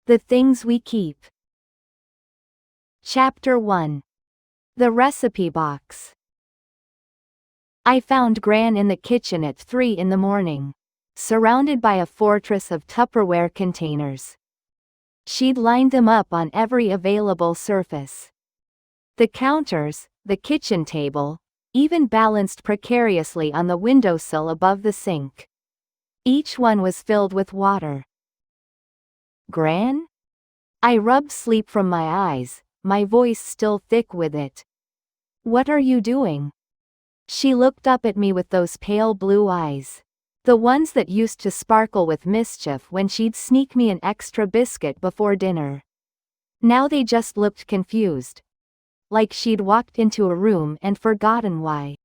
The things we keep. Chapter 1. The Recipe Box. I found Gran in the kitchen at 3 in the morning, surrounded by a fortress of Tupperware containers. She'd lined them up on every available surface. The counters, the kitchen table, even balanced precariously on the windowsill above the sink. Each one was filled with water. Gran? I rubbed sleep from my eyes, my voice still thick with it. What are you doing? She looked up at me with those pale blue eyes. The ones that used to sparkle with mischief when she'd sneak me an extra biscuit before dinner. Now they just looked confused. Like she'd walked into a room and forgotten why.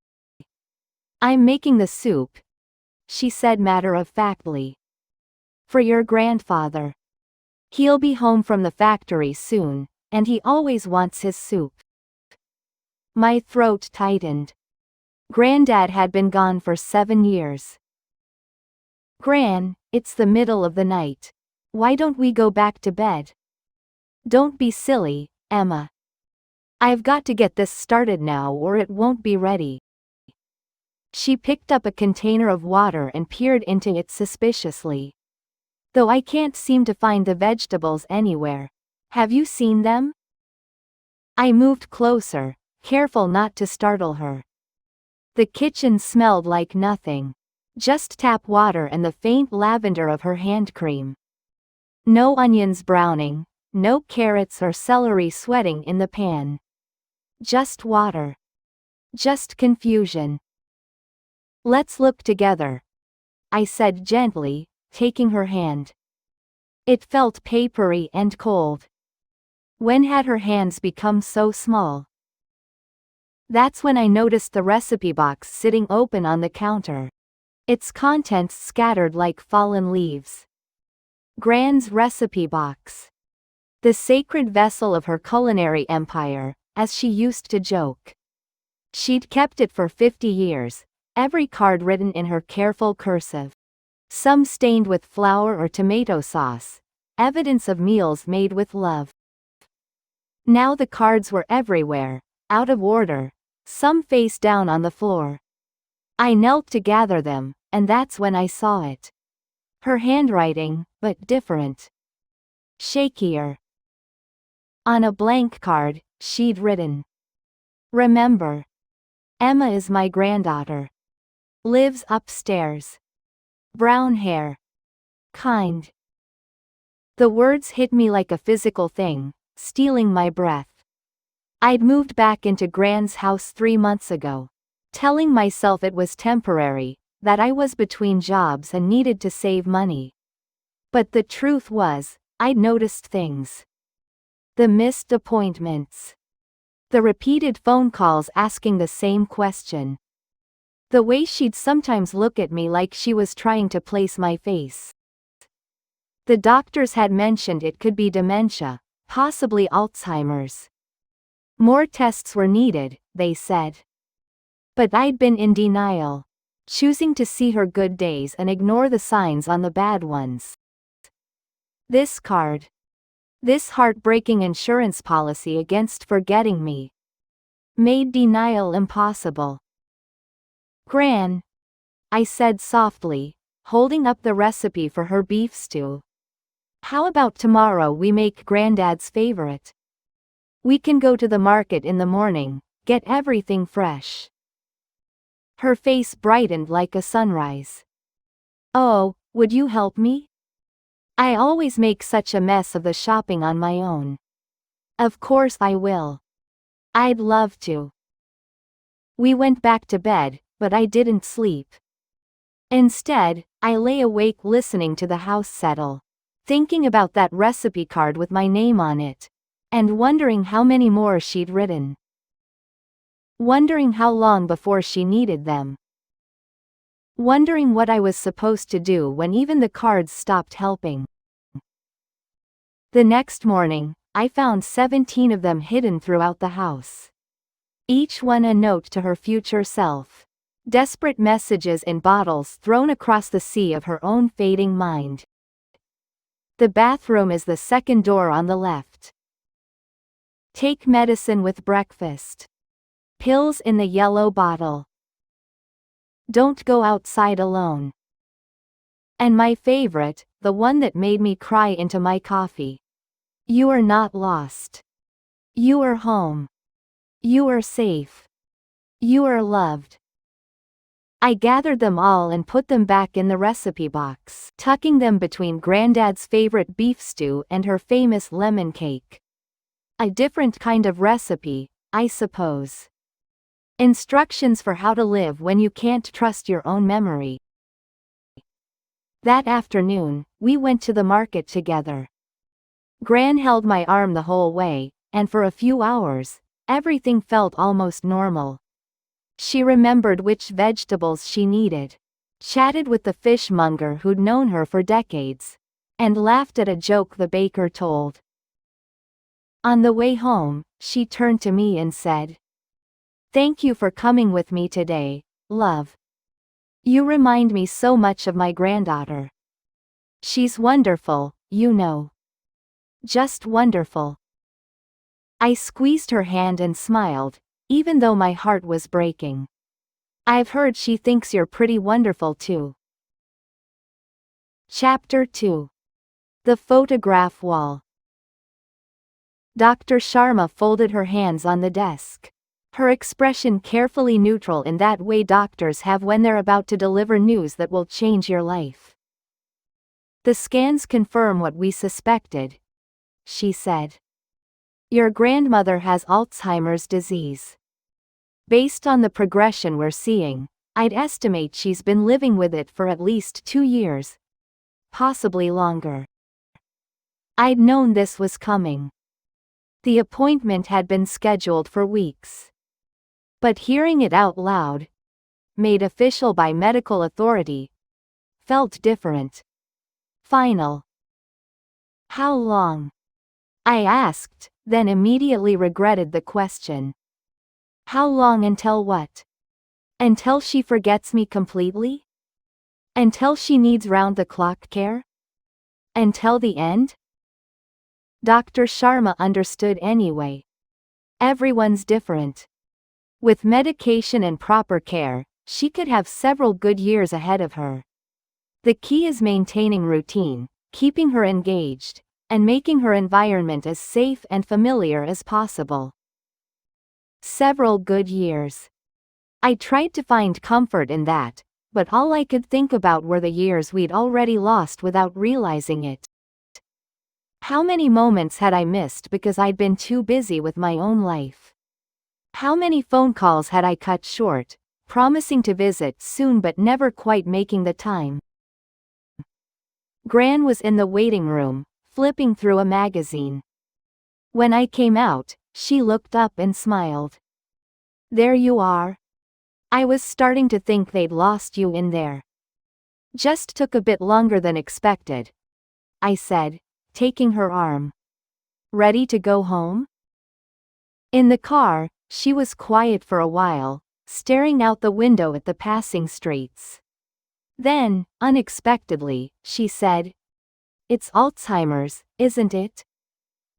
I'm making the soup, she said matter-of-factly. For your grandfather. He'll be home from the factory soon, and he always wants his soup. My throat tightened. Granddad had been gone for 7 years. Gran, it's the middle of the night. Why don't we go back to bed? Don't be silly, Emma. I've got to get this started now or it won't be ready. She picked up a container of water and peered into it suspiciously. Though I can't seem to find the vegetables anywhere. Have you seen them? I moved closer, careful not to startle her. The kitchen smelled like nothing. Just tap water and the faint lavender of her hand cream. No onions browning, no carrots or celery sweating in the pan. Just water. Just confusion. Let's look together, I said gently, taking her hand. It felt papery and cold. When had her hands become so small? That's when I noticed the recipe box sitting open on the counter. Its contents scattered like fallen leaves. Gran's recipe box. The sacred vessel of her culinary empire, as she used to joke. She'd kept it for 50 years, every card written in her careful cursive. Some stained with flour or tomato sauce, evidence of meals made with love. Now the cards were everywhere, out of order, some face down on the floor. I knelt to gather them, and that's when I saw it. Her handwriting, but different. Shakier. On a blank card, she'd written. Remember. Emma is my granddaughter. Lives upstairs. Brown hair. Kind. The words hit me like a physical thing, stealing my breath. I'd moved back into Gran's house 3 months ago, telling myself it was temporary, that I was between jobs and needed to save money. But the truth was, I'd noticed things. The missed appointments. The repeated phone calls asking the same question. The way she'd sometimes look at me like she was trying to place my face. The doctors had mentioned it could be dementia, possibly Alzheimer's. More tests were needed, they said. But I'd been in denial, choosing to see her good days and ignore the signs on the bad ones. This card. This heartbreaking insurance policy against forgetting me. Made denial impossible. Gran, I said softly, holding up the recipe for her beef stew. How about tomorrow we make Granddad's favorite? We can go to the market in the morning, get everything fresh. Her face brightened like a sunrise. Oh, would you help me? I always make such a mess of the shopping on my own. Of course I will. I'd love to. We went back to bed, but I didn't sleep. Instead, I lay awake listening to the house settle, thinking about that recipe card with my name on it, and wondering how many more she'd written. Wondering how long before she needed them. Wondering what I was supposed to do when even the cards stopped helping. The next morning, I found 17 of them hidden throughout the house. Each one a note to her future self. Desperate messages in bottles thrown across the sea of her own fading mind. The bathroom is the second door on the left. Take medicine with breakfast. Pills in the yellow bottle. Don't go outside alone. And my favorite, the one that made me cry into my coffee. You are not lost. You are home. You are safe. You are loved. I gathered them all and put them back in the recipe box, tucking them between Granddad's favorite beef stew and her famous lemon cake. A different kind of recipe, I suppose. Instructions for how to live when you can't trust your own memory. That afternoon, we went to the market together. Gran held my arm the whole way, and for a few hours, everything felt almost normal. She remembered which vegetables she needed, chatted with the fishmonger who'd known her for decades, and laughed at a joke the baker told. On the way home, she turned to me and said, "Thank you for coming with me today, love. You remind me so much of my granddaughter. She's wonderful, you know. Just wonderful." I squeezed her hand and smiled, even though my heart was breaking. I've heard she thinks you're pretty wonderful too. Chapter 2. The photograph wall. Dr. Sharma folded her hands on the desk. Her expression carefully neutral in that way doctors have when they're about to deliver news that will change your life. "The scans confirm what we suspected," she said. "Your grandmother has Alzheimer's disease. Based on the progression we're seeing, I'd estimate she's been living with it for at least 2 years. Possibly longer." I'd known this was coming. The appointment had been scheduled for weeks. But hearing it out loud, made official by medical authority, felt different. Final. "How long?" I asked, then immediately regretted the question. How long until what? Until she forgets me completely? Until she needs round-the-clock care? Until the end? Dr. Sharma understood anyway. Everyone's different. With medication and proper care, she could have several good years ahead of her. The key is maintaining routine, keeping her engaged, and making her environment as safe and familiar as possible. Several good years. I tried to find comfort in that, but all I could think about were the years we'd already lost without realizing it. How many moments had I missed because I'd been too busy with my own life? How many phone calls had I cut short, promising to visit soon but never quite making the time? Gran was in the waiting room, flipping through a magazine. When I came out, she looked up and smiled. "There you are. I was starting to think they'd lost you in there. Just took a bit longer than expected," I said, taking her arm. "Ready to go home?" In the car, she was quiet for a while, staring out the window at the passing streets. Then, unexpectedly, she said, "It's Alzheimer's, isn't it?"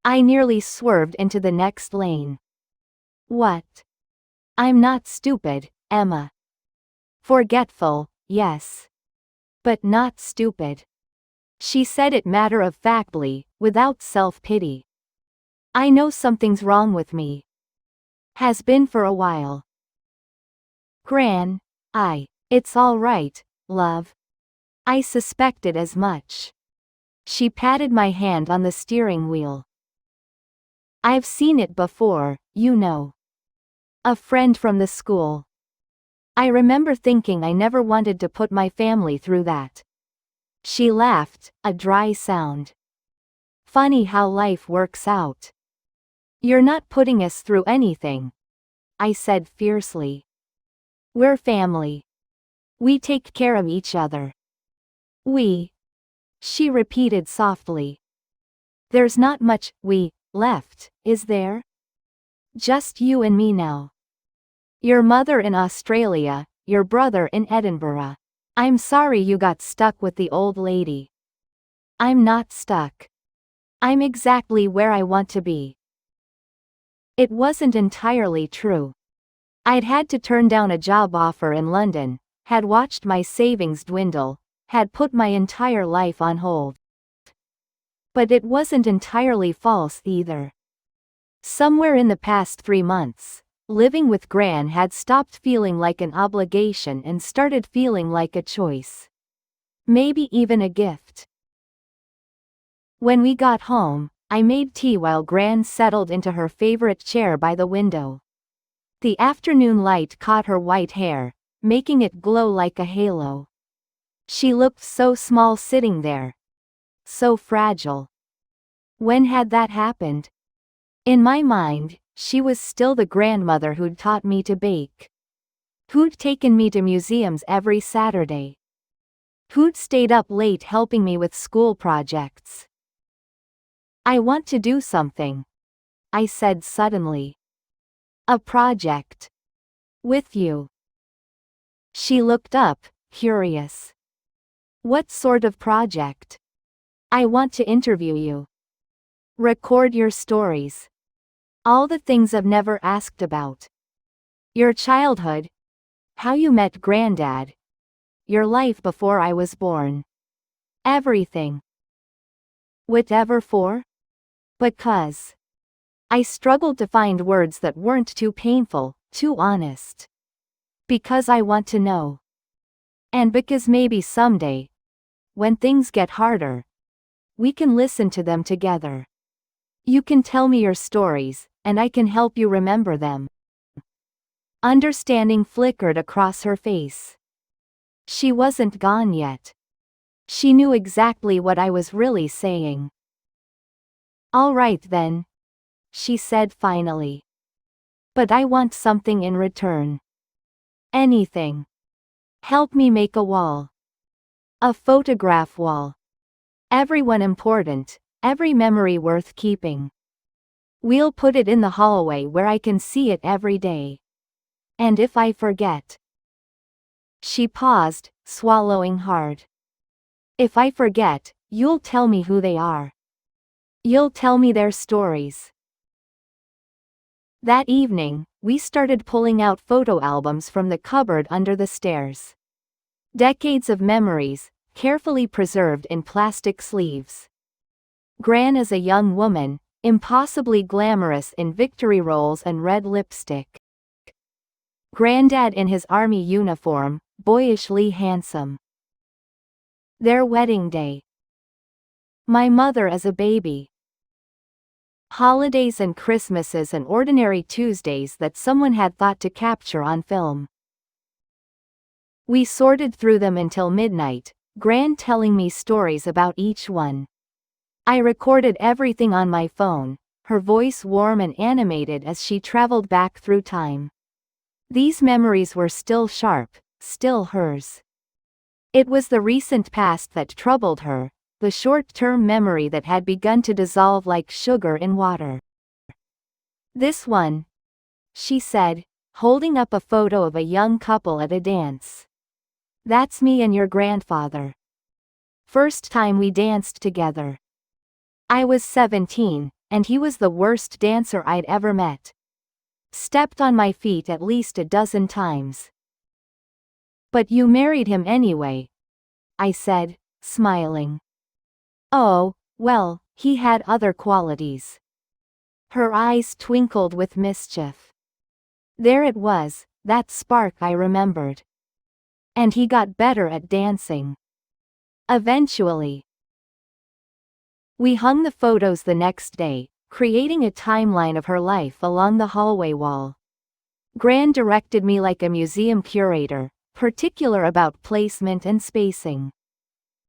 I nearly swerved into the next lane. "What?" "I'm not stupid, Emma. Forgetful, yes. But not stupid." She said it matter-of-factly, without self-pity. "I know something's wrong with me. Has been for a while." "Gran, it's all right, love. I suspected as much." She patted my hand on the steering wheel. "I've seen it before, you know. A friend from the school. I remember thinking I never wanted to put my family through that." She laughed, a dry sound. "Funny how life works out. You're not putting us through anything," I said fiercely. "We're family. We take care of each other." "We?" she repeated softly. "There's not much we left, is there? Just you and me now. Your mother in Australia, your brother in Edinburgh. I'm sorry you got stuck with the old lady." I'm not stuck. I'm exactly where I want to be. It wasn't entirely true. I'd had to turn down a job offer in London, had watched my savings dwindle, had put my entire life on hold. But it wasn't entirely false either. Somewhere in the past 3 months, living with Gran had stopped feeling like an obligation and started feeling like a choice. Maybe even a gift. When we got home, I made tea while Gran settled into her favorite chair by the window. The afternoon light caught her white hair, making it glow like a halo. She looked so small sitting there. So fragile. When had that happened? In my mind, she was still the grandmother who'd taught me to bake. Who'd taken me to museums every Saturday. Who'd stayed up late helping me with school projects. I want to do something, I said suddenly. A project. With you. She looked up, curious. What sort of project? I want to interview you. Record your stories. All the things I've never asked about. Your childhood. How you met Granddad. Your life before I was born. Everything. Whatever for? Because. I struggled to find words that weren't too painful, too honest. Because I want to know. And because maybe someday, when things get harder, we can listen to them together. You can tell me your stories, and I can help you remember them. Understanding flickered across her face. She wasn't gone yet. She knew exactly what I was really saying. All right then, she said finally. But I want something in return. Anything. Help me make a wall. A photograph wall. Everyone important, every memory worth keeping. We'll put it in the hallway where I can see it every day. And if I forget. She paused, swallowing hard. If I forget, you'll tell me who they are. You'll tell me their stories. That evening, we started pulling out photo albums from the cupboard under the stairs. Decades of memories, carefully preserved in plastic sleeves. Gran as a young woman, impossibly glamorous in victory rolls and red lipstick. Granddad in his army uniform, boyishly handsome. Their wedding day. My mother as a baby. Holidays and Christmases and ordinary Tuesdays that someone had thought to capture on film. We sorted through them until midnight, Gran telling me stories about each one. I recorded everything on my phone, her voice warm and animated as she traveled back through time. These memories were still sharp, still hers. It was the recent past that troubled her, the short-term memory that had begun to dissolve like sugar in water. This one, she said, holding up a photo of a young couple at a dance. That's me and your grandfather. First time we danced together. I was 17, and he was the worst dancer I'd ever met. Stepped on my feet at least a dozen times. But you married him anyway, I said, smiling. Oh, well, he had other qualities. Her eyes twinkled with mischief. There it was, that spark I remembered. And he got better at dancing. Eventually. We hung the photos the next day, creating a timeline of her life along the hallway wall. Gran directed me like a museum curator, particular about placement and spacing.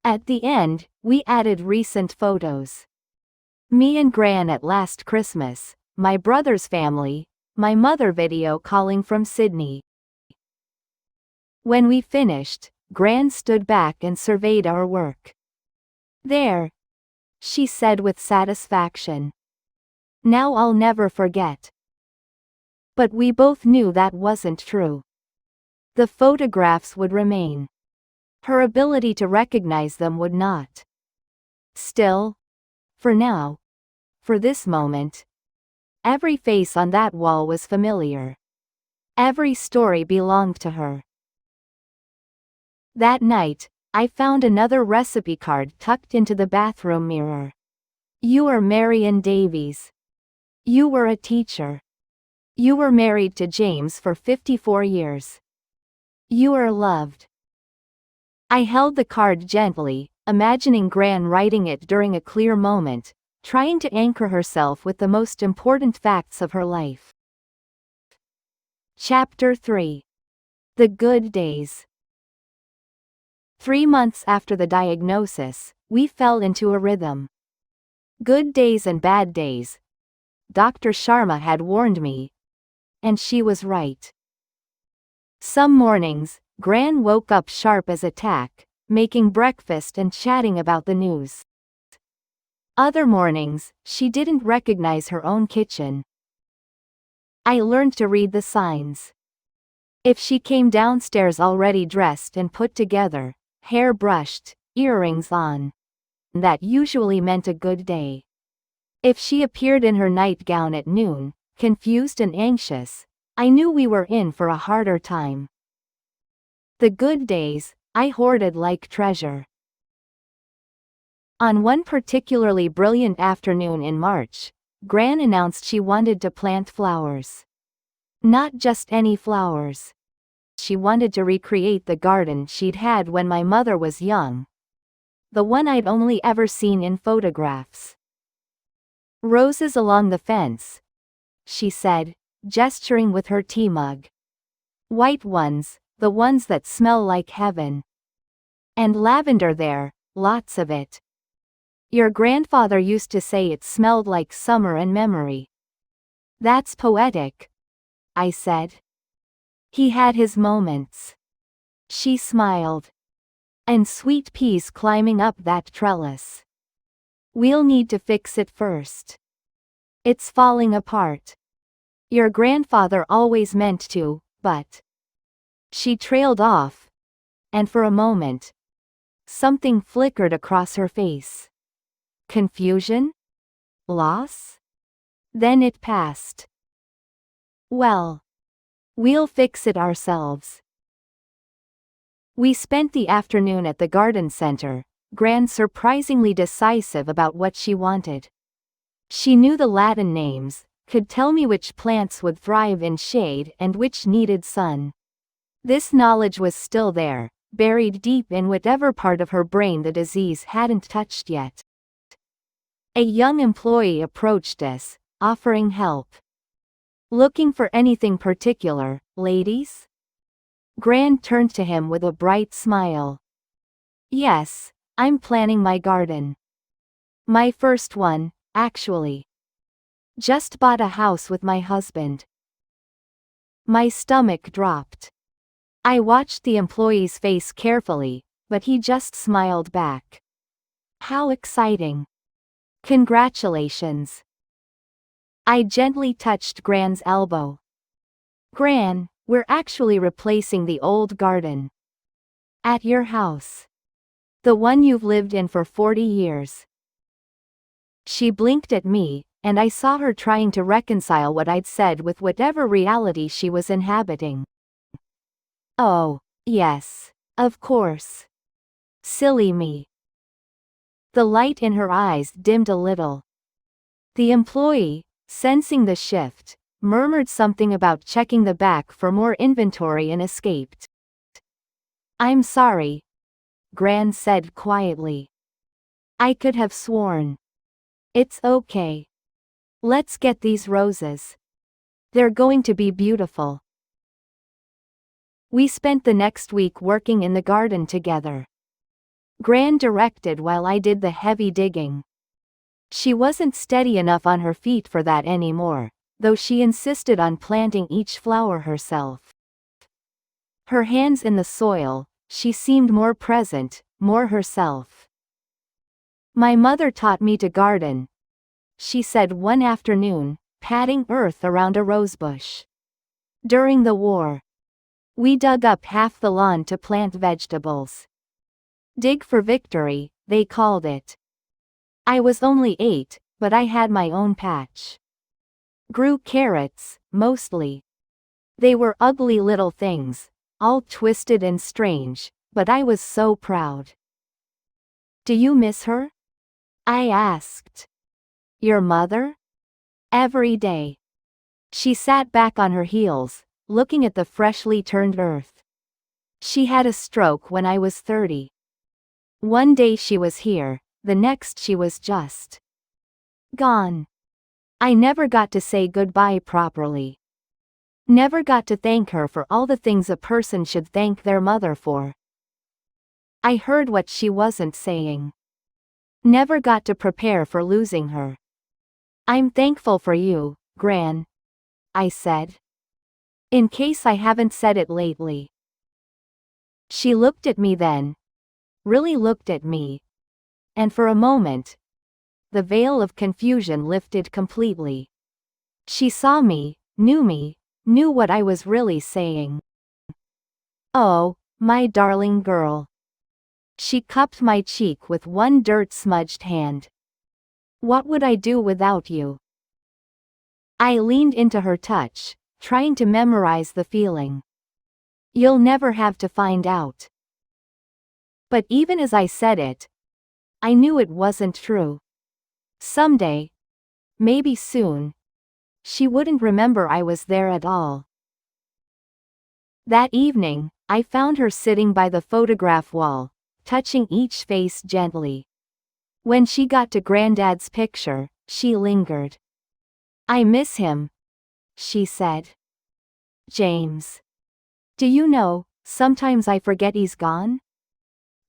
At the end, we added recent photos. Me and Gran at last Christmas, my brother's family, my mother video calling from Sydney. When we finished, Gran stood back and surveyed our work. There, she said with satisfaction. Now I'll never forget. But we both knew that wasn't true. The photographs would remain. Her ability to recognize them would not. Still, for now, for this moment, every face on that wall was familiar. Every story belonged to her. That night, I found another recipe card tucked into the bathroom mirror. You are Marion Davies. You were a teacher. You were married to James for 54 years. You are loved. I held the card gently, imagining Gran writing it during a clear moment, trying to anchor herself with the most important facts of her life. Chapter 3. The Good Days. 3 months after the diagnosis, we fell into a rhythm. Good days and bad days. Dr. Sharma had warned me. And she was right. Some mornings, Gran woke up sharp as a tack, making breakfast and chatting about the news. Other mornings, she didn't recognize her own kitchen. I learned to read the signs. If she came downstairs already dressed and put together, hair brushed, earrings on, that usually meant a good day. If she appeared in her nightgown at noon, confused and anxious, I knew we were in for a harder time. The good days, I hoarded like treasure. On one particularly brilliant afternoon in March, Gran announced she wanted to plant flowers. Not just any flowers. She wanted to recreate the garden she'd had when my mother was young. The one I'd only ever seen in photographs. Roses along the fence, she said, gesturing with her tea mug. White ones, the ones that smell like heaven. And lavender there, lots of it. Your grandfather used to say it smelled like summer and memory. That's poetic, I said. He had his moments. She smiled. And sweet peas climbing up that trellis. We'll need to fix it first. It's falling apart. Your grandfather always meant to, but... She trailed off. And for a moment, something flickered across her face. Confusion? Loss? Then it passed. Well, we'll fix it ourselves. We spent the afternoon at the garden center, Gran surprisingly decisive about what she wanted. She knew the Latin names, could tell me which plants would thrive in shade and which needed sun. This knowledge was still there, buried deep in whatever part of her brain the disease hadn't touched yet. A young employee approached us, offering help. Looking for anything particular, ladies? Gran turned to him with a bright smile. Yes, I'm planning my garden. My first one, actually. Just bought a house with my husband. My stomach dropped. I watched the employee's face carefully, but he just smiled back. How exciting. Congratulations. I gently touched Gran's elbow. Gran, we're actually replacing the old garden. At your house. The one you've lived in for 40 years. She blinked at me, and I saw her trying to reconcile what I'd said with whatever reality she was inhabiting. Oh, yes. Of course. Silly me. The light in her eyes dimmed a little. The employee, sensing the shift, murmured something about checking the back for more inventory and escaped. I'm sorry, Gran said quietly. I could have sworn. It's okay. Let's get these roses. They're going to be beautiful. We spent the next week working in the garden together. Gran directed while I did the heavy digging. She wasn't steady enough on her feet for that anymore, though she insisted on planting each flower herself. Her hands in the soil, she seemed more present, more herself. My mother taught me to garden, she said one afternoon, patting earth around a rosebush. During the war, we dug up half the lawn to plant vegetables. Dig for victory, they called it. I was only 8, but I had my own patch. Grew carrots, mostly. They were ugly little things, all twisted and strange, but I was so proud. Do you miss her? I asked. Your mother? Every day. She sat back on her heels, looking at the freshly turned earth. She had a stroke when I was 30. One day she was here, the next she was just gone. I never got to say goodbye properly. Never got to thank her for all the things a person should thank their mother for. I heard what she wasn't saying. Never got to prepare for losing her. I'm thankful for you, Gran, I said. In case I haven't said it lately. She looked at me then. Really looked at me. And for a moment, the veil of confusion lifted completely. She saw me, knew what I was really saying. Oh, my darling girl. She cupped my cheek with one dirt-smudged hand. What would I do without you? I leaned into her touch, trying to memorize the feeling. You'll never have to find out. But even as I said it, I knew it wasn't true. Someday, maybe soon, she wouldn't remember I was there at all. That evening, I found her sitting by the photograph wall, touching each face gently. When she got to Granddad's picture, she lingered. I miss him, she said. James. Do you know, sometimes I forget he's gone?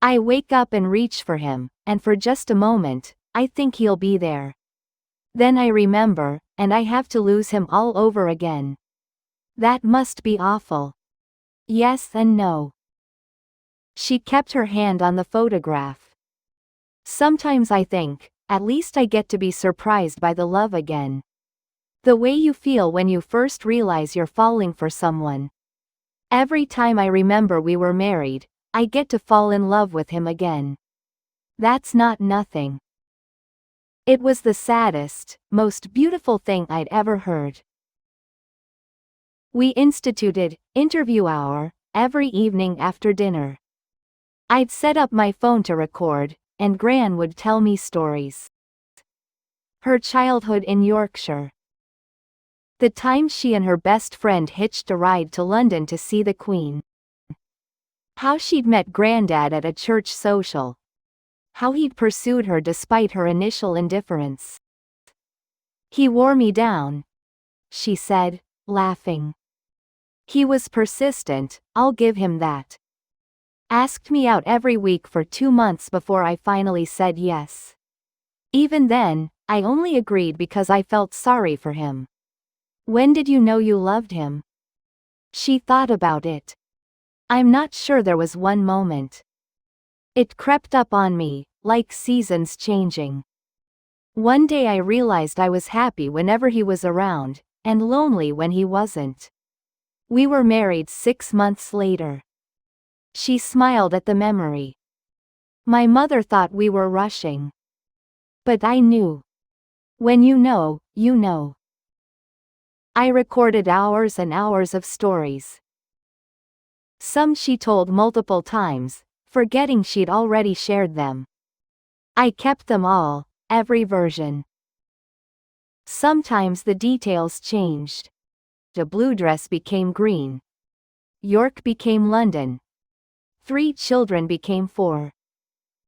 I wake up and reach for him, and for just a moment, I think he'll be there. Then I remember, and I have to lose him all over again. That must be awful. Yes and no. She kept her hand on the photograph. Sometimes I think, at least I get to be surprised by the love again. The way you feel when you first realize you're falling for someone. Every time I remember we were married, I get to fall in love with him again. That's not nothing. It was the saddest, most beautiful thing I'd ever heard. We instituted interview hour every evening after dinner. I'd set up my phone to record, and Gran would tell me stories. Her childhood in Yorkshire. The time she and her best friend hitched a ride to London to see the Queen. How she'd met Grandad at a church social. How he'd pursued her despite her initial indifference. He wore me down, she said, laughing. He was persistent, I'll give him that. Asked me out every week for 2 months before I finally said yes. Even then, I only agreed because I felt sorry for him. When did you know you loved him? She thought about it. I'm not sure there was one moment. It crept up on me, like seasons changing. One day I realized I was happy whenever he was around, and lonely when he wasn't. We were married 6 months later. She smiled at the memory. My mother thought we were rushing. But I knew. When you know, you know. I recorded hours and hours of stories. Some she told multiple times, forgetting she'd already shared them. I kept them all, every version. Sometimes the details changed. The blue dress became green. York became London. 3 children became 4.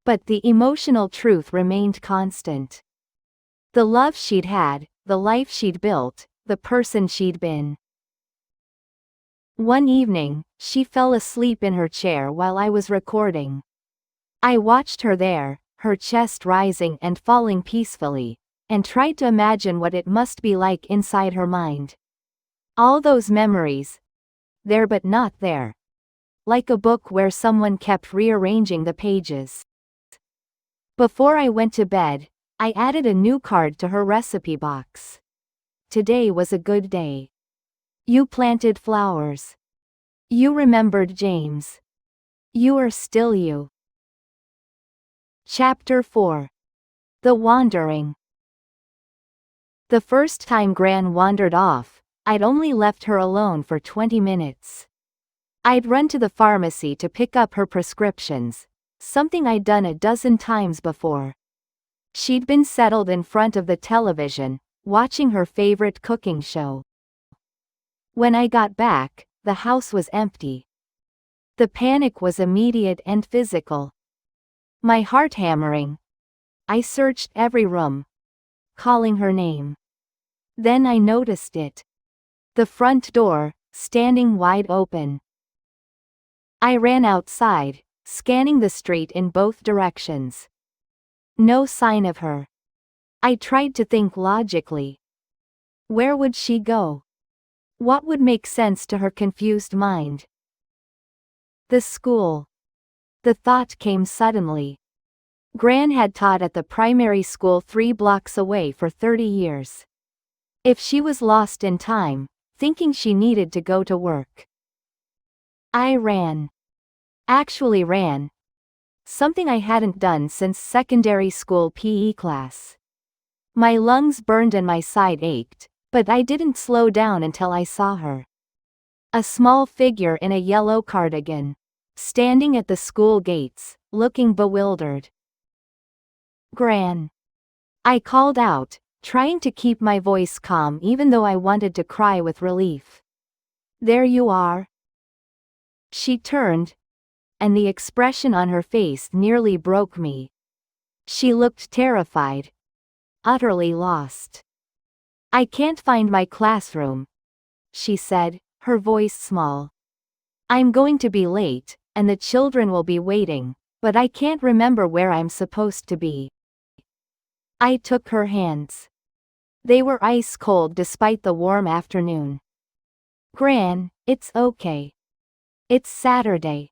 But the emotional truth remained constant. The love she'd had, the life she'd built, the person she'd been. One evening, she fell asleep in her chair while I was recording. I watched her there, her chest rising and falling peacefully, and tried to imagine what it must be like inside her mind. All those memories. There but not there. Like a book where someone kept rearranging the pages. Before I went to bed, I added a new card to her recipe box. Today was a good day. You planted flowers. You remembered James. You are still you. Chapter 4. The wandering. The first time Gran wandered off, I'd only left her alone for 20 minutes. I'd run to the pharmacy to pick up her prescriptions, something I'd done a dozen times before. She'd been settled in front of the television, watching her favorite cooking show. When I got back, the house was empty. The panic was immediate and physical. My heart hammering. I searched every room, calling her name. Then I noticed it. The front door, standing wide open. I ran outside, scanning the street in both directions. No sign of her. I tried to think logically. Where would she go? What would make sense to her confused mind? The school. The thought came suddenly. Gran had taught at the primary school 3 blocks away for 30 years. If she was lost in time, thinking she needed to go to work. I ran. Actually ran. Something I hadn't done since secondary school PE class. My lungs burned and my side ached, but I didn't slow down until I saw her. A small figure in a yellow cardigan, standing at the school gates, looking bewildered. Gran. I called out, trying to keep my voice calm even though I wanted to cry with relief. There you are. She turned, and the expression on her face nearly broke me. She looked terrified. Utterly lost. I can't find my classroom, she said, her voice small. I'm going to be late, and the children will be waiting, but I can't remember where I'm supposed to be. I took her hands. They were ice cold despite the warm afternoon. Gran, it's okay. It's Saturday.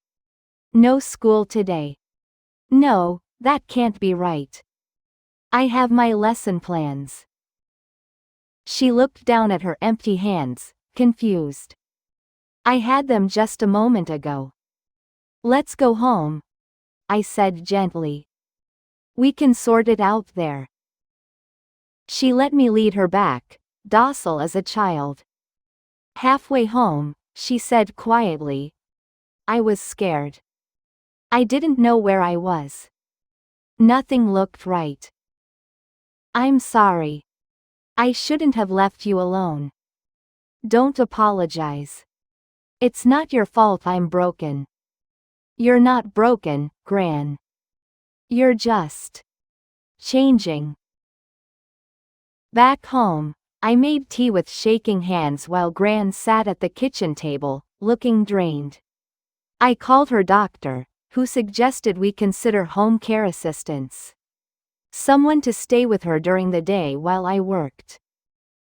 No school today. No, that can't be right. I have my lesson plans. She looked down at her empty hands, confused. I had them just a moment ago. Let's go home, I said gently. We can sort it out there. She let me lead her back, docile as a child. Halfway home, she said quietly, I was scared. I didn't know where I was. Nothing looked right. I'm sorry. I shouldn't have left you alone. Don't apologize. It's not your fault I'm broken. You're not broken, Gran. You're just changing. Back home, I made tea with shaking hands while Gran sat at the kitchen table, looking drained. I called her doctor, who suggested we consider home care assistance. Someone to stay with her during the day while I worked.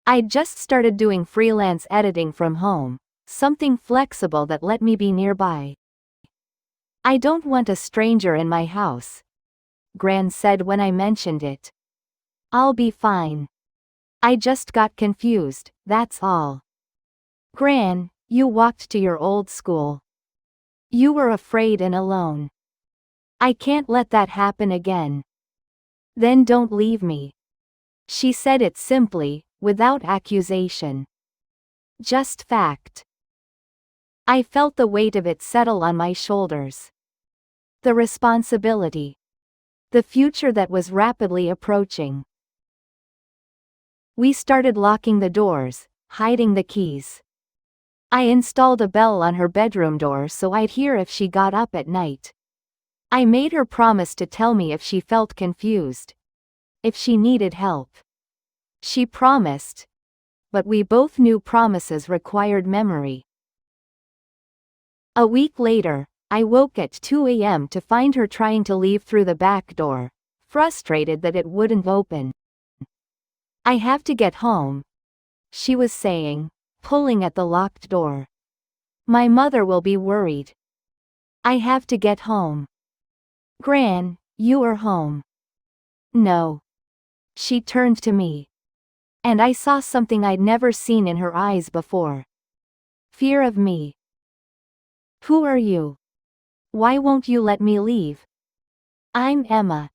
I'd just started doing freelance editing from home, something flexible that let me be nearby. I don't want a stranger in my house, Gran said when I mentioned it. I'll be fine. I just got confused, that's all. Gran, you walked to your old school. You were afraid and alone. I can't let that happen again. Then don't leave me. She said it simply, without accusation. Just fact. I felt the weight of it settle on my shoulders. The responsibility. The future that was rapidly approaching. We started locking the doors, hiding the keys. I installed a bell on her bedroom door so I'd hear if she got up at night. I made her promise to tell me if she felt confused. If she needed help. She promised. But we both knew promises required memory. A week later, I woke at 2 a.m. to find her trying to leave through the back door, frustrated that it wouldn't open. I have to get home, she was saying, pulling at the locked door. My mother will be worried. I have to get home. Gran, you are home. No. She turned to me. And I saw something I'd never seen in her eyes before. Fear of me. Who are you? Why won't you let me leave? I'm Emma.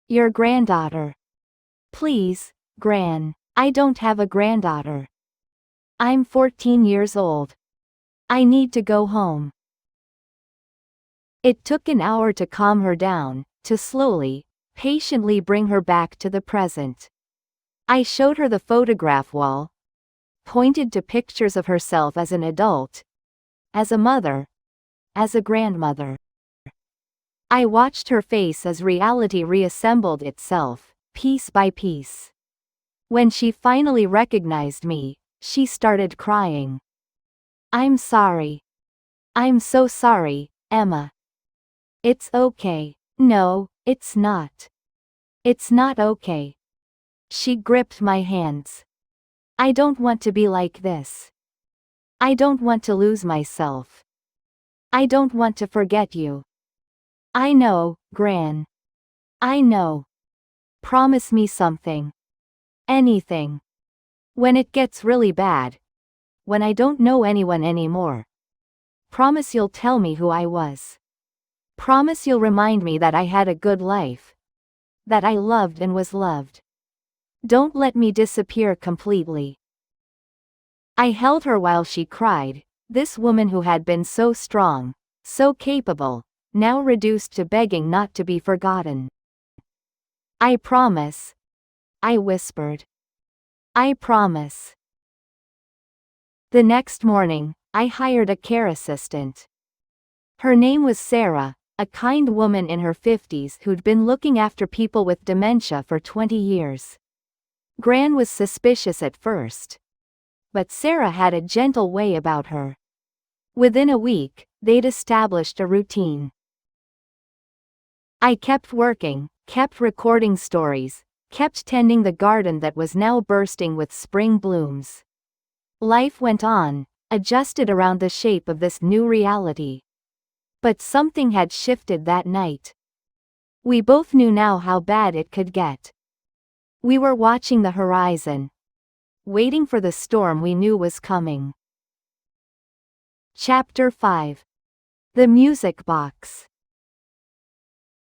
Your granddaughter. Please, Gran. I don't have a granddaughter. I'm 14 years old. I need to go home. It took an hour to calm her down, to slowly, patiently bring her back to the present. I showed her the photograph wall, pointed to pictures of herself as an adult, as a mother, as a grandmother. I watched her face as reality reassembled itself, piece by piece. When she finally recognized me, she started crying. I'm sorry. I'm so sorry, Emma. It's okay. No, it's not. It's not okay. She gripped my hands. I don't want to be like this. I don't want to lose myself. I don't want to forget you. I know, Gran. I know. Promise me something. Anything. When it gets really bad. When I don't know anyone anymore. Promise you'll tell me who I was. Promise you'll remind me that I had a good life. That I loved and was loved. Don't let me disappear completely. I held her while she cried, this woman who had been so strong, so capable, now reduced to begging not to be forgotten. I promise. I whispered. I promise. The next morning, I hired a care assistant. Her name was Sarah, a kind woman in her 50s who'd been looking after people with dementia for 20 years. Gran was suspicious at first. But Sarah had a gentle way about her. Within a week, they'd established a routine. I kept working, kept recording stories, kept tending the garden that was now bursting with spring blooms. Life went on, adjusted around the shape of this new reality. But something had shifted that night. We both knew now how bad it could get. We were watching the horizon, waiting for the storm we knew was coming. Chapter 5. The Music Box.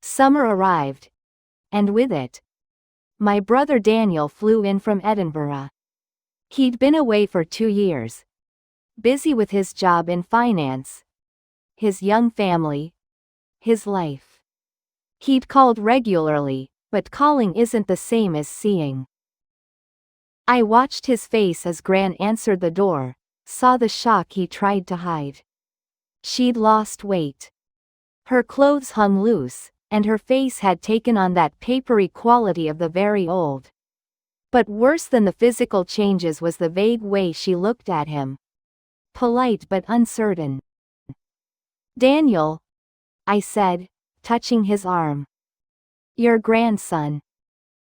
Summer arrived, and with it, my brother Daniel flew in from Edinburgh. He'd been away for 2 years, busy with his job in finance, his young family, his life. He'd called regularly, but calling isn't the same as seeing. I watched his face as Gran answered the door, saw the shock he tried to hide. She'd lost weight. Her clothes hung loose, and her face had taken on that papery quality of the very old. But worse than the physical changes was the vague way she looked at him. Polite but uncertain. Daniel, I said, touching his arm. Your grandson.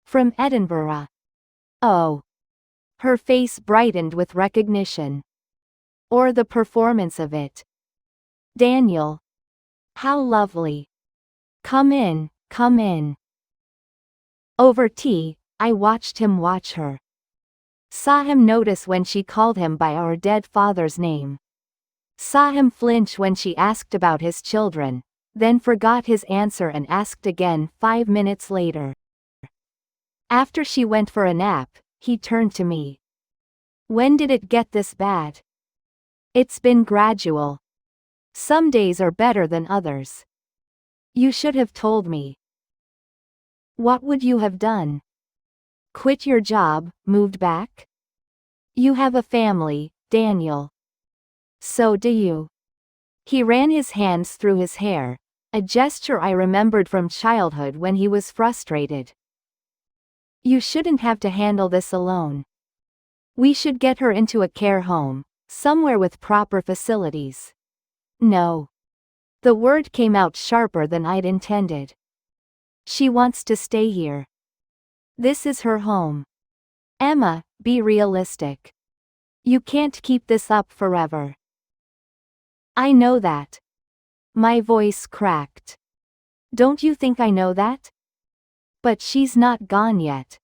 From Edinburgh. Oh. Her face brightened with recognition. Or the performance of it. Daniel. How lovely. Come in, come in. Over tea, I watched him watch her. Saw him notice when she called him by our dead father's name. Saw him flinch when she asked about his children, then forgot his answer and asked again 5 minutes later. After she went for a nap, he turned to me. When did it get this bad? It's been gradual. Some days are better than others. You should have told me. What would you have done? Quit your job, moved back? You have a family, Daniel. So do you. He ran his hands through his hair, a gesture I remembered from childhood when he was frustrated. You shouldn't have to handle this alone. We should get her into a care home, somewhere with proper facilities. No. The word came out sharper than I'd intended. She wants to stay here. This is her home. Emma, be realistic. You can't keep this up forever. I know that. My voice cracked. Don't you think I know that? But she's not gone yet.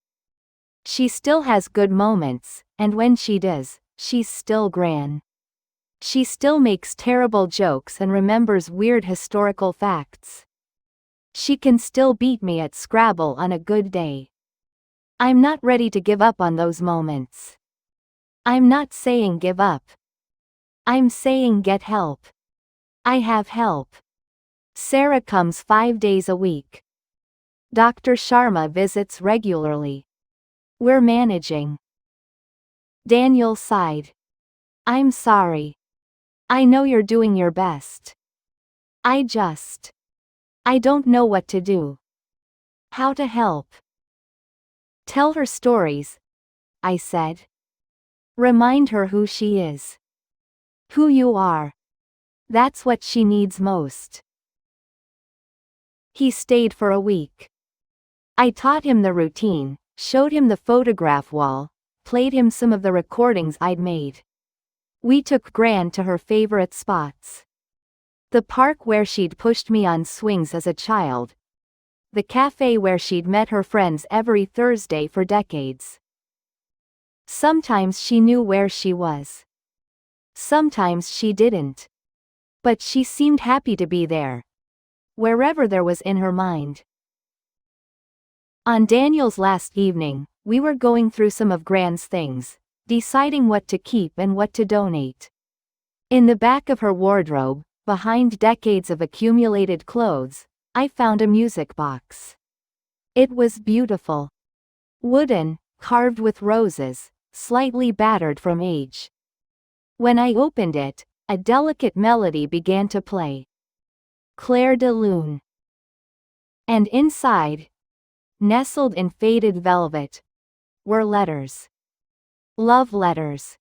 She still has good moments, and when she does, she's still Gran. She still makes terrible jokes and remembers weird historical facts. She can still beat me at Scrabble on a good day. I'm not ready to give up on those moments. I'm not saying give up. I'm saying get help. I have help. Sarah comes 5 days a week. Dr. Sharma visits regularly. We're managing. Daniel sighed. I'm sorry. I know you're doing your best. I don't know what to do. How to help. Tell her stories, I said. Remind her who she is. Who you are. That's what she needs most. He stayed for a week. I taught him the routine, showed him the photograph wall, played him some of the recordings I'd made. We took Gran to her favorite spots. The park where she'd pushed me on swings as a child. The cafe where she'd met her friends every Thursday for decades. Sometimes she knew where she was. Sometimes she didn't. But she seemed happy to be there. Wherever there was in her mind. On Daniel's last evening, we were going through some of Gran's things, deciding what to keep and what to donate. In the back of her wardrobe, behind decades of accumulated clothes, I found a music box. It was beautiful. Wooden, carved with roses, slightly battered from age. When I opened it, a delicate melody began to play. Clair de Lune. And inside, nestled in faded velvet, were letters. Love letters.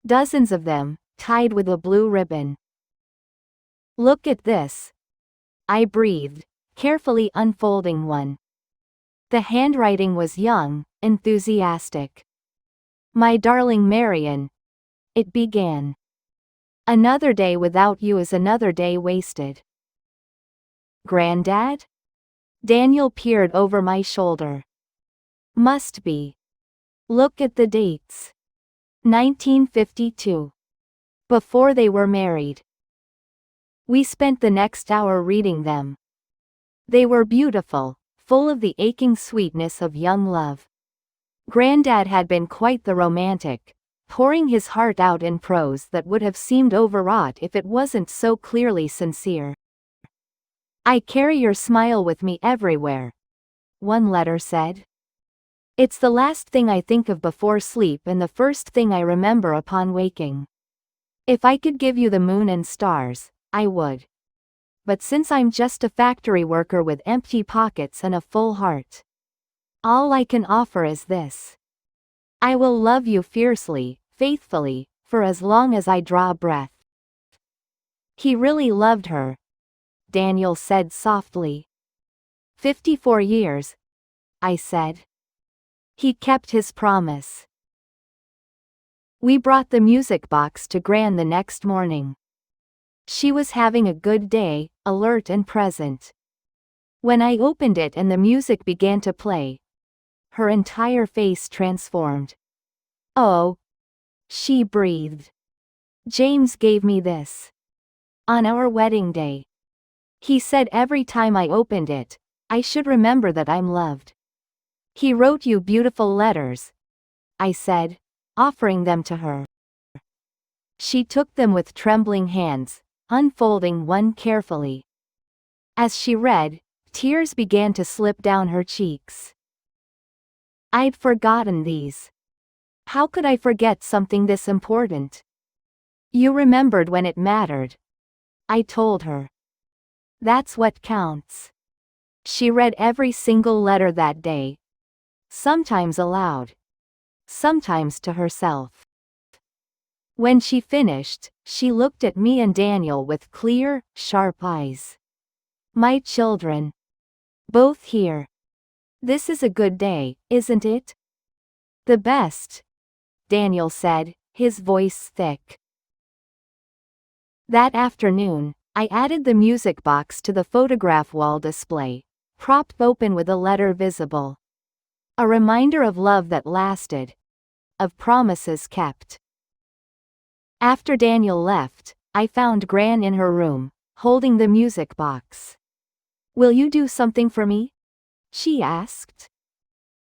Dozens of them, tied with a blue ribbon. Look at this. I breathed, carefully unfolding one. The handwriting was young, enthusiastic. My darling Marion. It began. Another day without you is another day wasted. Granddad? Daniel peered over my shoulder. Must be. Look at the dates. 1952. Before they were married. We spent the next hour reading them. They were beautiful, full of the aching sweetness of young love. Granddad had been quite the romantic, pouring his heart out in prose that would have seemed overwrought if it wasn't so clearly sincere. I carry your smile with me everywhere, one letter said. It's the last thing I think of before sleep and the first thing I remember upon waking. If I could give you the moon and stars, I would. But since I'm just a factory worker with empty pockets and a full heart, all I can offer is this. I will love you fiercely, faithfully, for as long as I draw breath. He really loved her, Daniel said softly. 54 years, I said. He kept his promise. We brought the music box to Gran the next morning. She was having a good day, alert and present. When I opened it and the music began to play, her entire face transformed. Oh, she breathed. James gave me this. On our wedding day. He said every time I opened it, I should remember that I'm loved. He wrote you beautiful letters, I said, offering them to her. She took them with trembling hands, unfolding one carefully. As she read, tears began to slip down her cheeks. I'd forgotten these. How could I forget something this important? You remembered when it mattered, I told her. That's what counts. She read every single letter that day. Sometimes aloud. Sometimes to herself. When she finished, she looked at me and Daniel with clear, sharp eyes. My children. Both here. This is a good day, isn't it? The best, Daniel said, his voice thick. That afternoon, I added the music box to the photograph wall display, propped open with a letter visible. A reminder of love that lasted. Of promises kept. After Daniel left, I found Gran in her room, holding the music box. Will you do something for me? She asked.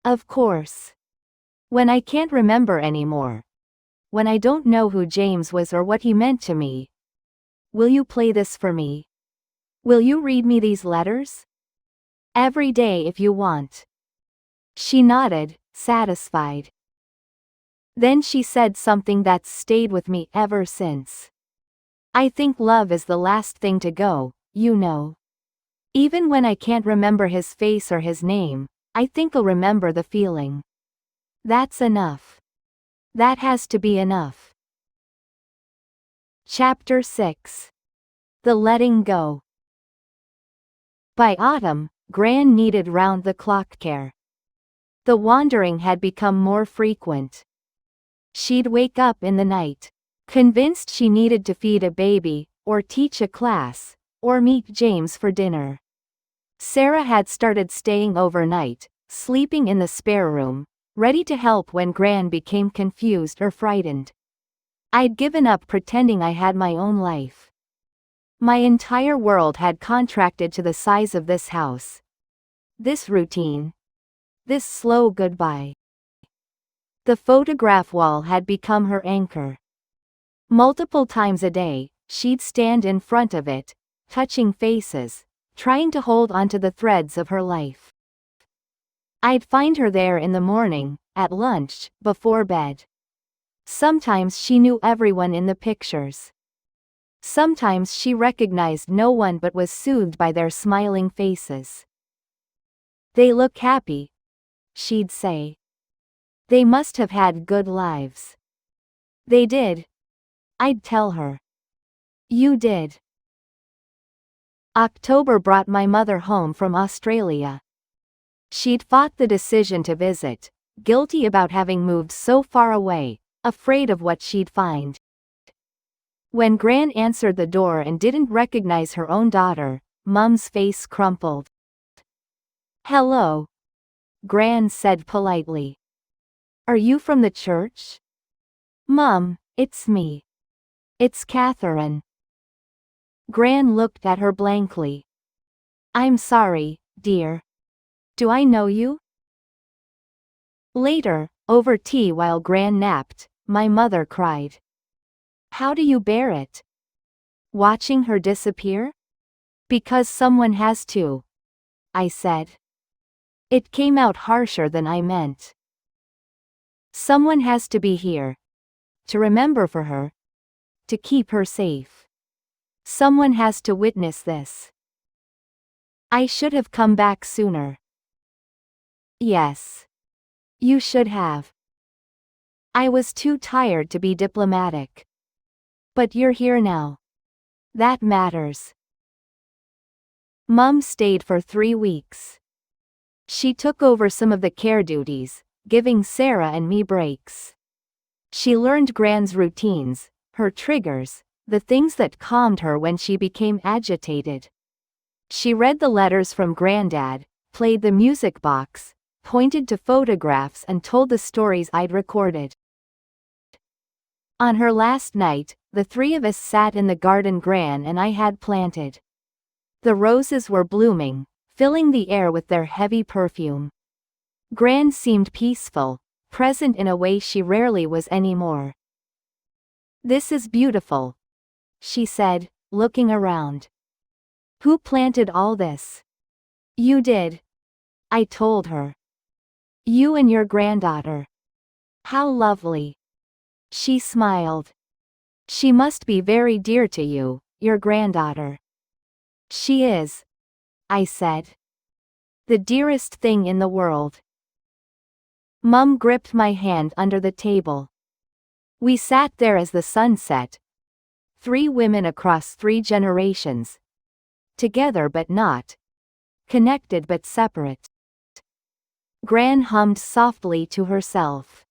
Of course. When I can't remember anymore. When I don't know who James was or what he meant to me. Will you play this for me? Will you read me these letters? Every day if you want. She nodded, satisfied. Then she said something that's stayed with me ever since. I think love is the last thing to go, you know. Even when I can't remember his face or his name, I think I'll remember the feeling. That's enough. That has to be enough. Chapter 6. The Letting Go. By autumn, Gran needed round-the-clock care. The wandering had become more frequent. She'd wake up in the night, convinced she needed to feed a baby, or teach a class, or meet James for dinner. Sarah had started staying overnight, sleeping in the spare room, ready to help when Gran became confused or frightened. I'd given up pretending I had my own life. My entire world had contracted to the size of this house. This routine. This slow goodbye. The photograph wall had become her anchor. Multiple times a day, she'd stand in front of it, touching faces, trying to hold onto the threads of her life. I'd find her there in the morning, at lunch, before bed. Sometimes she knew everyone in the pictures. Sometimes she recognized no one but was soothed by their smiling faces. They look happy, she'd say. They must have had good lives. They did. I'd tell her. You did. October brought my mother home from Australia. She'd fought the decision to visit, guilty about having moved so far away, afraid of what she'd find. When Gran answered the door and didn't recognize her own daughter, Mum's face crumpled. Hello, Gran said politely. Are you from the church? Mum, it's me. It's Catherine. Gran looked at her blankly. I'm sorry, dear. Do I know you? Later, over tea while Gran napped, my mother cried. How do you bear it? Watching her disappear? Because someone has to, I said. It came out harsher than I meant. Someone has to be here. To remember for her. To keep her safe. Someone has to witness this. I should have come back sooner. Yes. You should have. I was too tired to be diplomatic. But you're here now. That matters. Mum stayed for 3 weeks. She took over some of the care duties, giving Sarah and me breaks. She learned Gran's routines, her triggers, the things that calmed her when she became agitated. She read the letters from Granddad, played the music box, pointed to photographs and told the stories I'd recorded. On her last night, the 3 of us sat in the garden Gran and I had planted. The roses were blooming, filling the air with their heavy perfume. Gran seemed peaceful, present in a way she rarely was anymore. This is beautiful, she said, looking around. Who planted all this? You did, I told her. You and your granddaughter. How lovely. She smiled. She must be very dear to you, your granddaughter. She is, I said. The dearest thing in the world. Mum gripped my hand under the table. We sat there as the sun set. 3 women across 3 generations. Together but not. Connected but separate. Gran hummed softly to herself.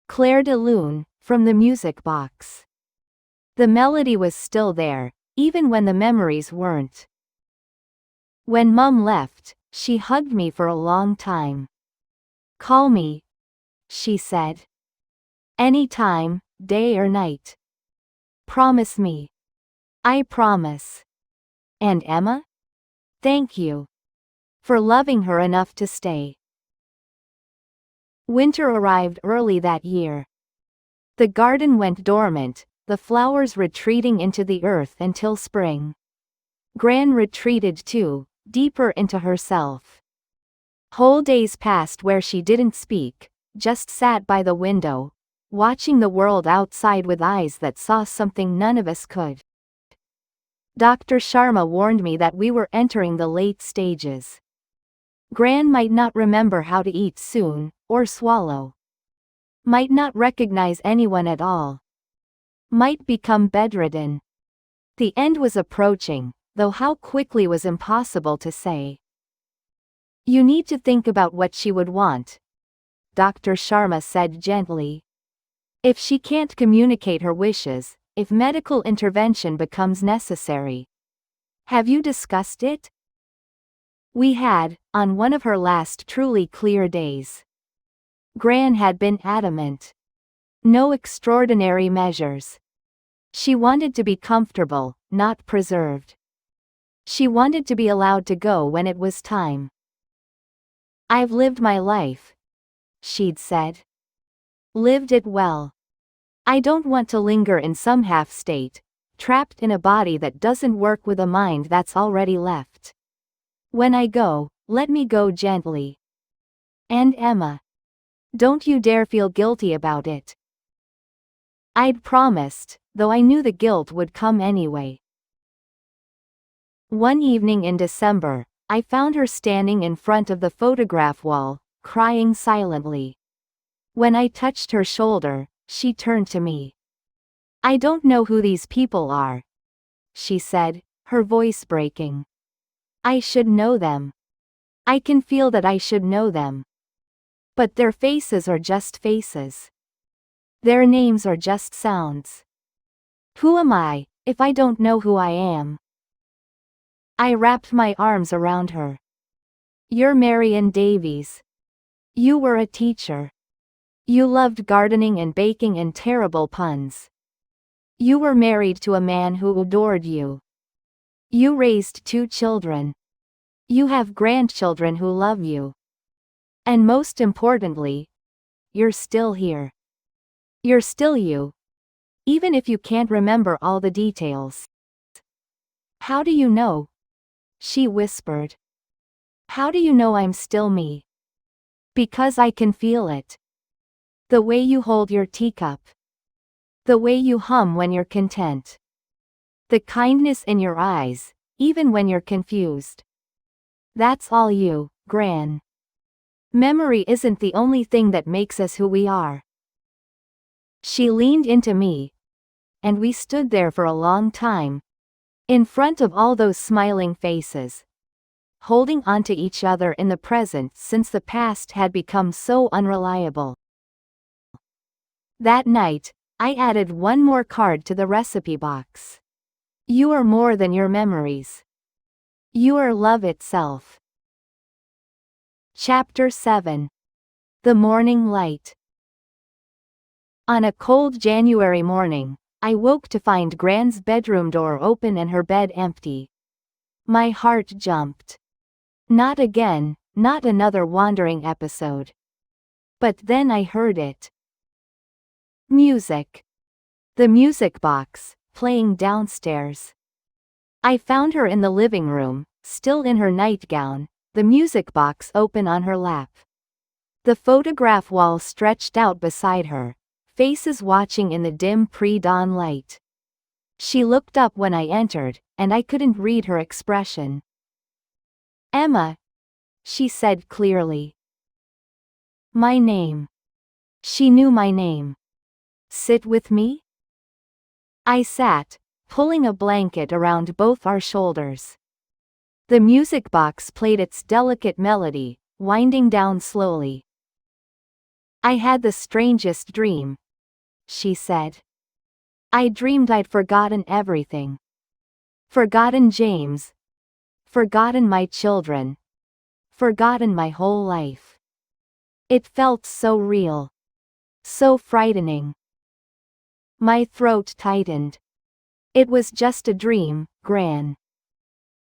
Claire de Lune, from the music box. The melody was still there, even when the memories weren't. When Mum left, she hugged me for a long time. Call me, she said. Any time, day or night. Promise me. I promise. And Emma? Thank you for loving her enough to stay. Winter arrived early that year. The garden went dormant, the flowers retreating into the earth until spring. Gran retreated too, deeper into herself. Whole days passed where she didn't speak, just sat by the window, watching the world outside with eyes that saw something none of us could. Dr. Sharma warned me that we were entering the late stages. Gran might not remember how to eat soon, or swallow. Might not recognize anyone at all. Might become bedridden. The end was approaching, though how quickly was impossible to say. You need to think about what she would want, Dr. Sharma said gently. If she can't communicate her wishes, if medical intervention becomes necessary. Have you discussed it? We had, on one of her last truly clear days. Gran had been adamant. No extraordinary measures. She wanted to be comfortable, not preserved. She wanted to be allowed to go when it was time. I've lived my life, she'd said. Lived it well. I don't want to linger in some half-state, trapped in a body that doesn't work with a mind that's already left. When I go, let me go gently. And Emma. Don't you dare feel guilty about it. I'd promised, though I knew the guilt would come anyway. One evening in December, I found her standing in front of the photograph wall, crying silently. When I touched her shoulder, she turned to me. I don't know who these people are, she said, her voice breaking. I should know them. I can feel that I should know them. But their faces are just faces. Their names are just sounds. Who am I, if I don't know who I am? I wrapped my arms around her. You're Marion Davies. You were a teacher. You loved gardening and baking and terrible puns. You were married to a man who adored you. You raised 2 children. You have grandchildren who love you. And most importantly, you're still here. You're still you. Even if you can't remember all the details. How do you know? She whispered. How do you know I'm still me? Because I can feel it. The way you hold your teacup. The way you hum when you're content. The kindness in your eyes, even when you're confused. That's all you, Gran. Memory isn't the only thing that makes us who we are. She leaned into me, and we stood there for a long time, in front of all those smiling faces, holding on to each other in the present since the past had become so unreliable. That night, I added one more card to the recipe box. You are more than your memories. You are love itself. Chapter 7. The Morning Light. On a cold January morning, I woke to find Gran's bedroom door open and her bed empty. My heart jumped. Not again, not another wandering episode. But then I heard it. Music. The music box, playing downstairs. I found her in the living room, still in her nightgown, the music box open on her lap. The photograph wall stretched out beside her, faces watching in the dim pre-dawn light. She looked up when I entered, and I couldn't read her expression. Emma, she said clearly. My name. She knew my name. Sit with me? I sat, pulling a blanket around both our shoulders. The music box played its delicate melody, winding down slowly. I had the strangest dream, she said. I dreamed I'd forgotten everything. Forgotten James. Forgotten my children. Forgotten my whole life. It felt so real. So frightening. My throat tightened. It was just a dream, Gran.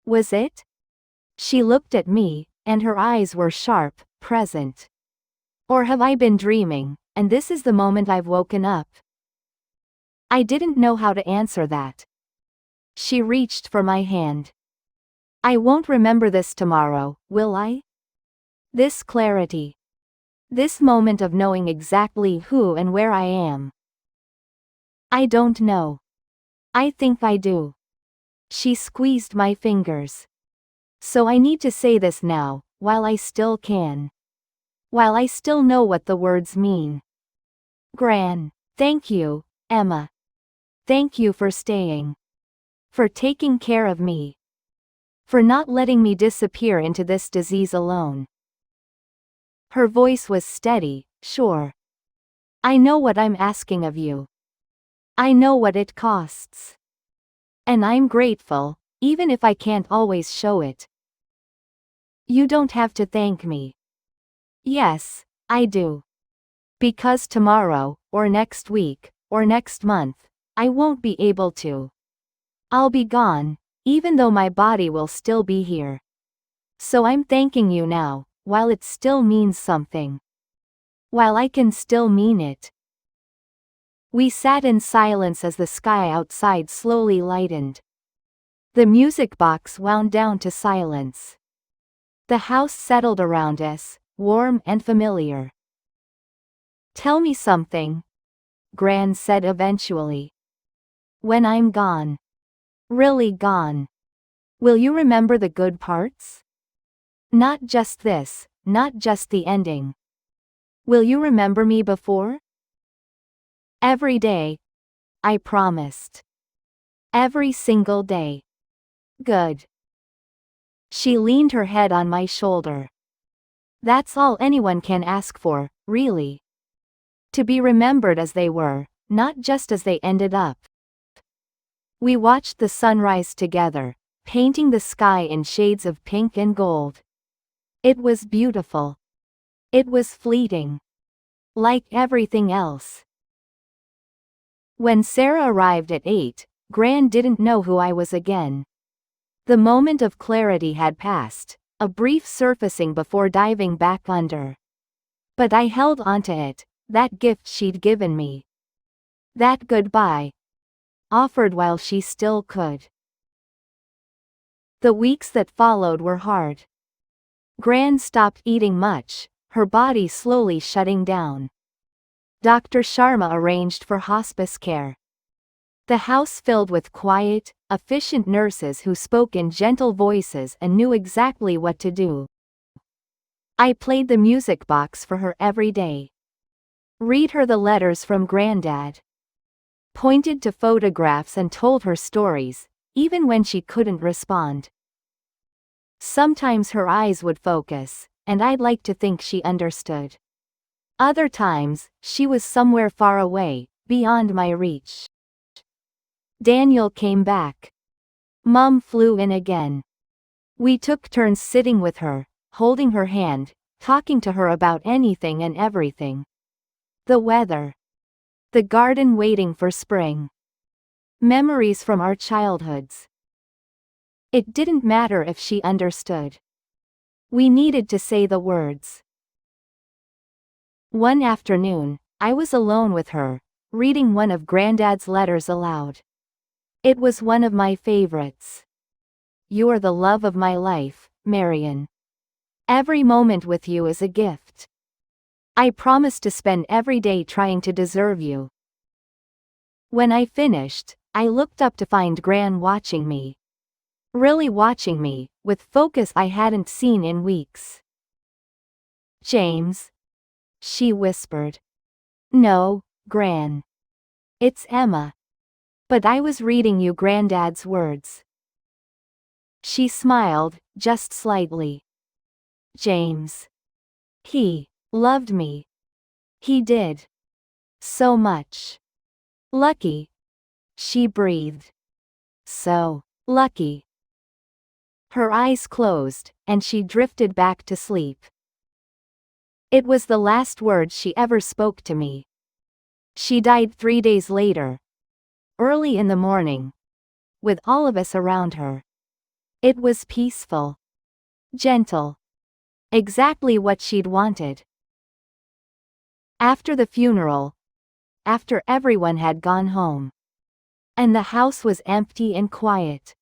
Was it? She looked at me, and her eyes were sharp, present. Or have I been dreaming, and this is the moment I've woken up? I didn't know how to answer that. She reached for my hand. I won't remember this tomorrow, will I? This clarity. This moment of knowing exactly who and where I am. I don't know. I think I do. She squeezed my fingers. So I need to say this now, while I still can. While I still know what the words mean. Gran. Thank you, Emma. Thank you for staying. For taking care of me. For not letting me disappear into this disease alone. Her voice was steady, sure. I know what I'm asking of you. I know what it costs. And I'm grateful, even if I can't always show it. You don't have to thank me. Yes, I do. Because tomorrow, or next week, or next month, I won't be able to. I'll be gone, even though my body will still be here. So I'm thanking you now, while it still means something. While I can still mean it. We sat in silence as the sky outside slowly lightened. The music box wound down to silence. The house settled around us, warm and familiar. Tell me something, Gran said eventually. When I'm gone. Really gone. Will you remember the good parts? Not just this, not just the ending. Will you remember me before? Every day. I promised. Every single day. Good. She leaned her head on my shoulder. That's all anyone can ask for, really. To be remembered as they were, not just as they ended up. We watched the sunrise together, painting the sky in shades of pink and gold. It was beautiful. It was fleeting. Like everything else. When Sarah arrived at 8, Gran didn't know who I was again. The moment of clarity had passed, a brief surfacing before diving back under. But I held onto it, that gift she'd given me. That goodbye. Offered while she still could. The weeks that followed were hard. Gran stopped eating much, her body slowly shutting down. Dr. Sharma arranged for hospice care. The house filled with quiet, efficient nurses who spoke in gentle voices and knew exactly what to do. I played the music box for her every day. Read her the letters from Granddad. Pointed to photographs and told her stories, even when she couldn't respond. Sometimes her eyes would focus, and I'd like to think she understood. Other times, she was somewhere far away, beyond my reach. Daniel came back. Mum flew in again. We took turns sitting with her, holding her hand, talking to her about anything and everything. The weather. The garden waiting for spring. Memories from our childhoods. It didn't matter if she understood. We needed to say the words. One afternoon, I was alone with her, reading one of Granddad's letters aloud. It was one of my favorites. You're the love of my life, Marion. Every moment with you is a gift. I promise to spend every day trying to deserve you. When I finished, I looked up to find Gran watching me. Really watching me, with focus I hadn't seen in weeks. James. She whispered. No, Gran. It's Emma. But I was reading you Granddad's words. She smiled, just slightly. James. He loved me. He did. So much. Lucky. She breathed. So lucky. Her eyes closed, and she drifted back to sleep. It was the last words she ever spoke to me. She died 3 days later. Early in the morning. With all of us around her. It was peaceful. gentle. Exactly what she'd wanted. After the funeral, after everyone had gone home, and the house was empty and quiet,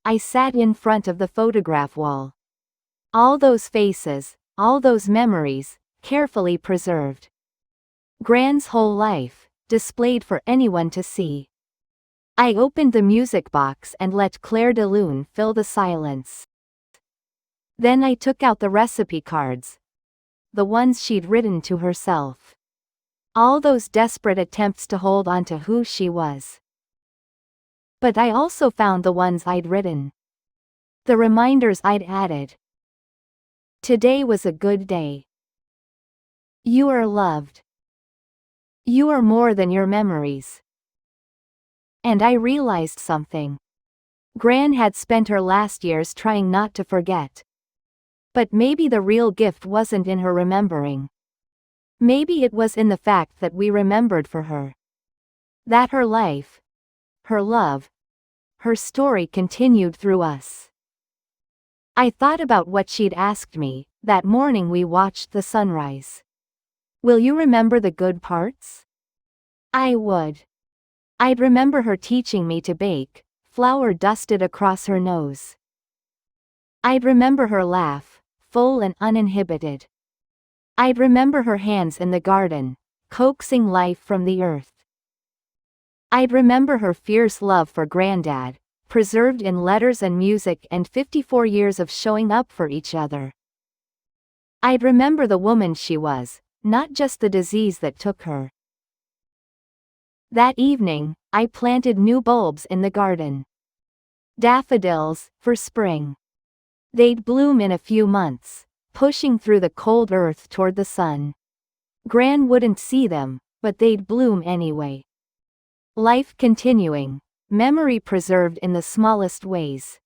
I sat in front of the photograph wall. All those faces, all those memories, carefully preserved. Gran's whole life, displayed for anyone to see. I opened the music box and let Claire de Lune fill the silence. Then I took out the recipe cards. The ones she'd written to herself. All those desperate attempts to hold on to who she was. But I also found the ones I'd written. The reminders I'd added. Today was a good day. You are loved. You are more than your memories. And I realized something. Gran had spent her last years trying not to forget. But maybe the real gift wasn't in her remembering. Maybe it was in the fact that we remembered for her. That her life, her love, her story continued through us. I thought about what she'd asked me, that morning we watched the sunrise. Will you remember the good parts? I would. I'd remember her teaching me to bake, flour dusted across her nose. I'd remember her laugh, full and uninhibited. I'd remember her hands in the garden, coaxing life from the earth. I'd remember her fierce love for Granddad, preserved in letters and music and 54 years of showing up for each other. I'd remember the woman she was, not just the disease that took her. That evening, I planted new bulbs in the garden. Daffodils, for spring. They'd bloom in a few months, pushing through the cold earth toward the sun. Gran wouldn't see them, but they'd bloom anyway. Life continuing, memory preserved in the smallest ways.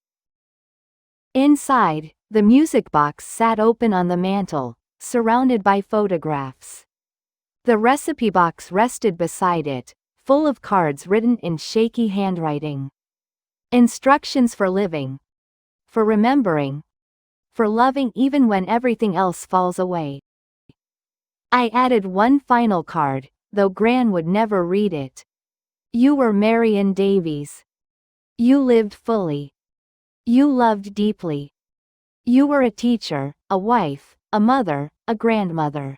Inside, the music box sat open on the mantel, surrounded by photographs. The recipe box rested beside it, full of cards written in shaky handwriting. Instructions for living. For remembering. For loving even when everything else falls away. I added one final card, though Gran would never read it. You were Marion Davies. You lived fully. You loved deeply. You were a teacher, a wife, a mother, a grandmother.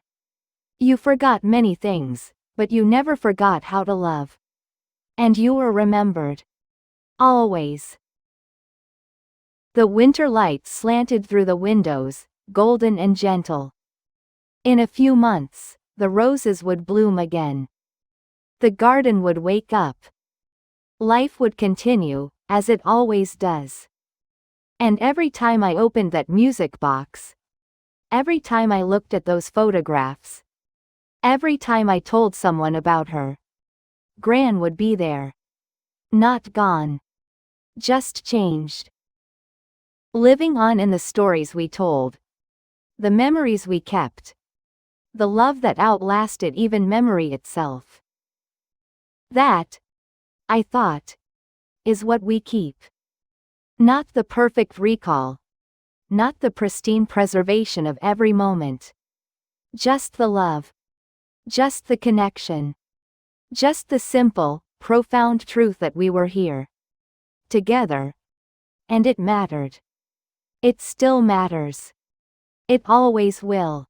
You forgot many things, but you never forgot how to love. And you were remembered. Always. The winter light slanted through the windows, golden and gentle. In a few months, the roses would bloom again. The garden would wake up. Life would continue, as it always does. And every time I opened that music box, every time I looked at those photographs, every time I told someone about her, Gran would be there. Not gone. Just changed. Living on in the stories we told. The memories we kept. The love that outlasted even memory itself. That, I thought, is what we keep. Not the perfect recall. Not the pristine preservation of every moment. Just the love. Just the connection. Just the simple, profound truth that we were here. Together. And it mattered. It still matters. It always will.